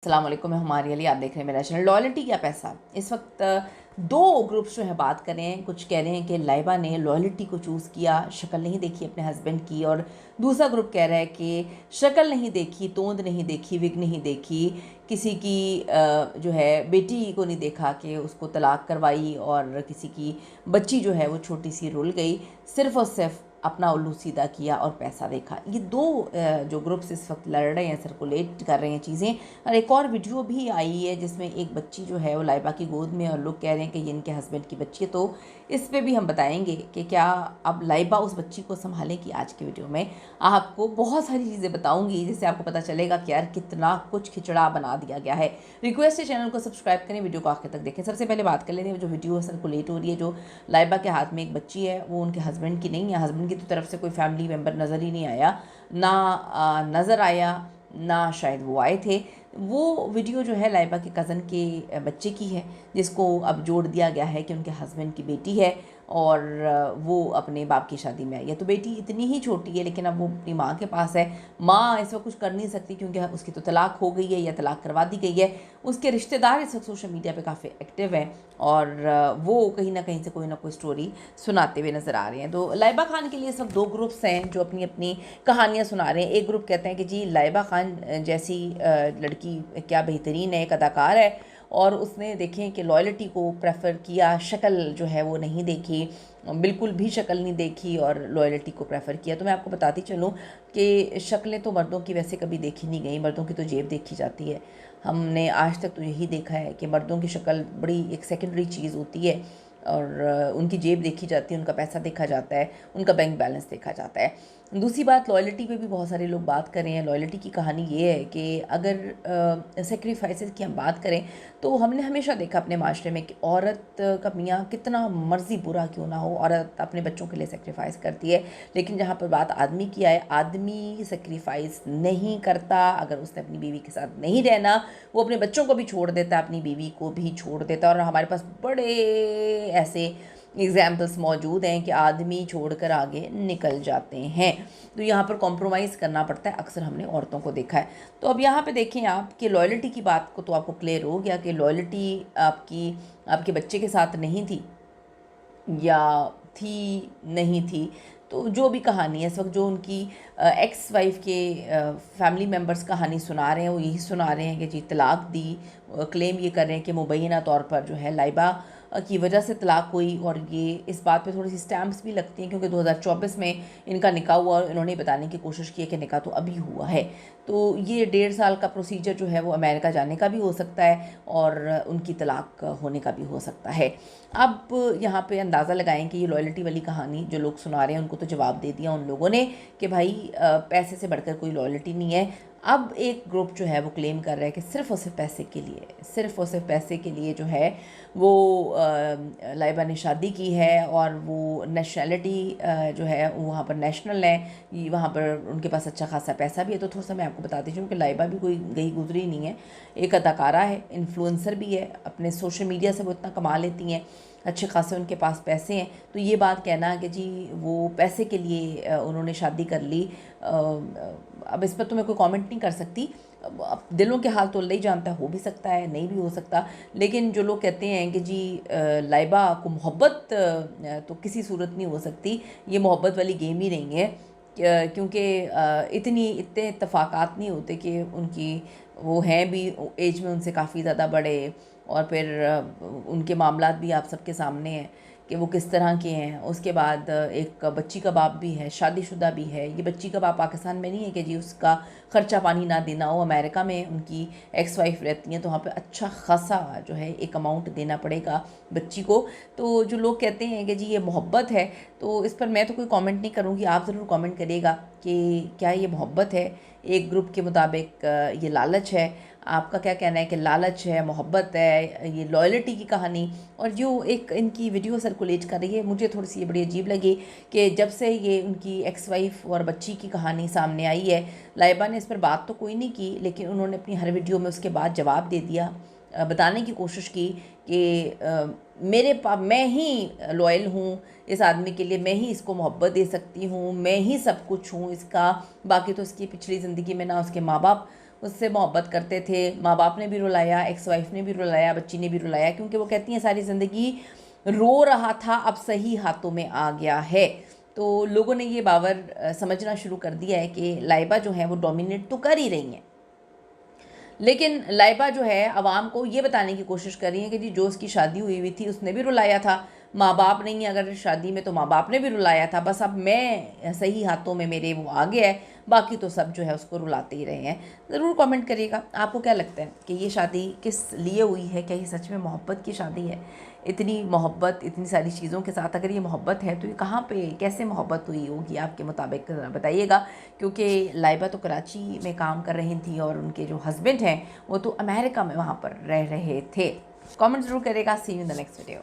अस्सलाम वालेकुम, मैं हमारी अली, आप देख रहे हैं मेरा चैनल लॉयल्टी या पैसा। इस वक्त दो ग्रुप्स जो है बात कर रहे हैं। कुछ कह रहे हैं कि लाइबा ने लॉयल्टी को चूज़ किया, शक्ल नहीं देखी अपने हस्बैंड की, और दूसरा ग्रुप कह रहा है कि शक्ल नहीं देखी, तोंद नहीं देखी, विग नहीं देखी, किसी की जो है बेटी को नहीं देखा कि उसको तलाक करवाई, और किसी की बच्ची जो है वो छोटी सी रुल गई, सिर्फ़ और सिर्फ अपना उल्लू सीधा किया और पैसा देखा। ये दो जो ग्रुप्स इस वक्त लड़ रहे हैं, सर्कुलेट कर रहे हैं चीज़ें। और एक और वीडियो भी आई है जिसमें एक बच्ची जो है वो लाइबा की गोद में, और लोग कह रहे हैं कि ये इनके हस्बैंड की बच्ची है। तो इस पे भी हम बताएंगे कि क्या अब लाइबा उस बच्ची को संभालें कि आज की वीडियो में आपको बहुत सारी चीज़ें बताऊंगी जिससे आपको पता चलेगा कि यार कितना कुछ खिचड़ा बना दिया गया है। रिक्वेस्ट है चैनल को सब्सक्राइब करें, वीडियो को आखिर तक देखें। सबसे पहले बात कर लेते हैं जो वीडियो सर्कुलेट हो रही है, जो लाइबा के हाथ में एक बच्ची है, वो उनके हस्बैंड की नहीं है। हस्बैंड की तो तरफ से कोई फैमिली मेम्बर नज़र ही नहीं आया, ना नज़र आया, ना शायद वो आए थे। वो वीडियो जो है लाइबा के कज़न के बच्चे की है, जिसको अब जोड़ दिया गया है कि उनके हस्बैंड की बेटी है और वो अपने बाप की शादी में आई है। तो बेटी इतनी ही छोटी है, लेकिन अब वो अपनी माँ के पास है। माँ इस वक्त कुछ कर नहीं सकती क्योंकि उसकी तो तलाक हो गई है या तलाक करवा दी गई है। उसके रिश्तेदार इस वक्त सोशल मीडिया पे काफ़ी एक्टिव हैं और वो कहीं ना कहीं से कोई ना कोई स्टोरी सुनाते हुए नज़र आ रहे हैं। तो लाइबा खान के लिए सब दो ग्रुप्स हैं जो अपनी अपनी कहानियाँ सुना रहे हैं। एक ग्रुप कहते हैं कि जी लाइबा खान जैसी लड़की क्या बेहतरीन है, एक अदाकार है, और उसने देखें कि लॉयल्टी को प्रेफर किया, शक्ल जो है वो नहीं देखी, बिल्कुल भी शक्ल नहीं देखी और लॉयल्टी को प्रेफर किया। तो मैं आपको बताती चलूँ कि शक्लें तो मर्दों की वैसे कभी देखी नहीं गई, मर्दों की तो जेब देखी जाती है। हमने आज तक तो यही देखा है कि मर्दों की शक्ल बड़ी एक सेकेंडरी चीज़ होती है और उनकी जेब देखी जाती है, उनका पैसा देखा जाता है, उनका बैंक बैलेंस देखा जाता है। दूसरी बात, लॉयल्टी पे भी बहुत सारे लोग बात कर रहे हैं। लॉयल्टी की कहानी ये है कि अगर सेक्रीफाइसेस की हम बात करें तो हमने हमेशा देखा अपने माशरे में कि औरत का मियाँ कितना मर्जी बुरा क्यों ना हो, औरत अपने बच्चों के लिए सेक्रीफाइस करती है। लेकिन जहाँ पर बात आदमी की आए, आदमी सेक्रीफाइस नहीं करता। अगर उसने अपनी बीवी के साथ नहीं रहना, वो अपने बच्चों को भी छोड़ देता है, अपनी बीवी को भी छोड़ देता है। और हमारे पास बड़े ऐसे एग्जाम्पल्स मौजूद हैं कि आदमी छोड़कर आगे निकल जाते हैं। तो यहाँ पर कॉम्प्रोमाइज़ करना पड़ता है, अक्सर हमने औरतों को देखा है। तो अब यहाँ पे देखें आप कि लॉयल्टी की बात को तो आपको क्लियर हो गया कि लॉयल्टी आपकी आपके बच्चे के साथ नहीं थी या थी नहीं थी। तो जो भी कहानी है इस वक्त, जो उनकी एक्स वाइफ के फैमिली मेम्बर्स कहानी सुना रहे हैं, वो यही सुना रहे हैं कि जी तलाक दी। क्लेम ये कर रहे हैं कि मुबैना तौर पर जो है लाइबा की वजह से तलाक हुई, और ये इस बात पे थोड़ी सी स्टैम्प्स भी लगती हैं क्योंकि 2024 में इनका निकाह हुआ और इन्होंने बताने की कोशिश की है कि निकाह तो अभी हुआ है। तो ये 1.5 साल का प्रोसीजर जो है वो अमेरिका जाने का भी हो सकता है और उनकी तलाक होने का भी हो सकता है। अब यहाँ पे अंदाज़ा लगाएं कि ये लॉयल्टी वाली कहानी जो लोग सुना रहे हैं उनको तो जवाब दे दिया उन लोगों ने कि भाई पैसे से बढ़कर कोई लॉयल्टी नहीं है। अब एक ग्रुप जो है वो क्लेम कर रहा है कि सिर्फ़ और सिर्फ पैसे के लिए, सिर्फ़ और सिर्फ पैसे के लिए जो है वो लाइबा ने शादी की है, और वो नेशनैलिटी जो है वहाँ पर नेशनल है, वहाँ पर उनके पास अच्छा खासा पैसा भी है। तो थोड़ा सा मैं आपको बता दीजिए कि लाइबा भी कोई गई गुजरी नहीं है, एक अदाकारा है, इन्फ्लुएंसर भी है, अपने सोशल मीडिया से वो इतना कमा लेती हैं, अच्छे खासे उनके पास पैसे हैं। तो ये बात कहना कि जी वो पैसे के लिए उन्होंने शादी कर ली, अब इस पर तो मैं कोई कमेंट नहीं कर सकती। अब दिलों के हाल तो अल्लाह ही जानता है, हो भी सकता है, नहीं भी हो सकता। लेकिन जो लोग कहते हैं कि जी लाइबा को मोहब्बत तो किसी सूरत नहीं हो सकती, ये मोहब्बत वाली गेम ही नहीं है, क्योंकि इतने इत्तफाकात नहीं होते कि उनकी वो हैं भी एज में उनसे काफ़ी ज़्यादा बड़े, और फिर उनके मामलात भी आप सबके सामने हैं कि वो किस तरह के हैं। उसके बाद एक बच्ची का बाप भी है, शादीशुदा भी है। ये बच्ची का बाप पाकिस्तान में नहीं है कि जी उसका ख़र्चा पानी ना देना हो, अमेरिका में उनकी एक्स वाइफ रहती हैं, तो वहाँ पे अच्छा खासा जो है एक अमाउंट देना पड़ेगा बच्ची को। तो जो लोग कहते हैं कि जी ये मोहब्बत है, तो इस पर मैं तो कोई कमेंट नहीं करूँगी, आप ज़रूर कमेंट करिएगा कि क्या ये मोहब्बत है। एक ग्रुप के मुताबिक ये लालच है। आपका क्या कहना है कि लालच है, मोहब्बत है, ये लॉयल्टी की कहानी? और जो एक इनकी वीडियो सर्कुलेट कर रही है, मुझे थोड़ी सी ये बड़ी अजीब लगी कि जब से ये उनकी एक्स वाइफ और बच्ची की कहानी सामने आई है, लाइबा ने इस पर बात तो कोई नहीं की, लेकिन उन्होंने अपनी हर वीडियो में उसके बाद जवाब दे दिया, बताने की कोशिश की कि मैं ही लॉयल हूँ इस आदमी के लिए, मैं ही इसको मोहब्बत दे सकती हूँ, मैं ही सब कुछ हूँ इसका, बाकी तो इसकी पिछली ज़िंदगी में ना उसके माँ बाप उससे मोहब्बत करते थे। माँ बाप ने भी रुलाया, एक्स वाइफ ने भी रुलाया, बच्ची ने भी रुलाया, क्योंकि वो कहती हैं सारी ज़िंदगी रो रहा था, अब सही हाथों में आ गया है। तो लोगों ने ये बावर समझना शुरू कर दिया है कि लाइबा जो है वो डोमिनेट तो कर ही रही हैं, लेकिन लाइबा जो है आवाम को ये बताने की कोशिश कर रही है कि जी जो उसकी शादी हुई हुई थी उसने भी रुलाया था, माँ बाप नहीं है अगर शादी में तो माँ बाप ने भी रुलाया था, बस अब मैं सही हाथों में मेरे वो आ गया है, बाकी तो सब जो है उसको रुलाते ही रहे हैं। ज़रूर कमेंट करिएगा आपको क्या लगता है कि ये शादी किस लिए हुई है, क्या ये सच में मोहब्बत की शादी है? इतनी मोहब्बत, इतनी सारी चीज़ों के साथ अगर ये मोहब्बत है तो ये कहाँ पे कैसे मोहब्बत हुई होगी आपके मुताबिक, ज़रा बताइएगा। क्योंकि लाइबा तो कराची में काम कर रही थी और उनके जो हस्बैंड हैं वो तो अमेरिका में वहाँ पर रह रहे थे। कमेंट ज़रूर करेगा। See you in the next video.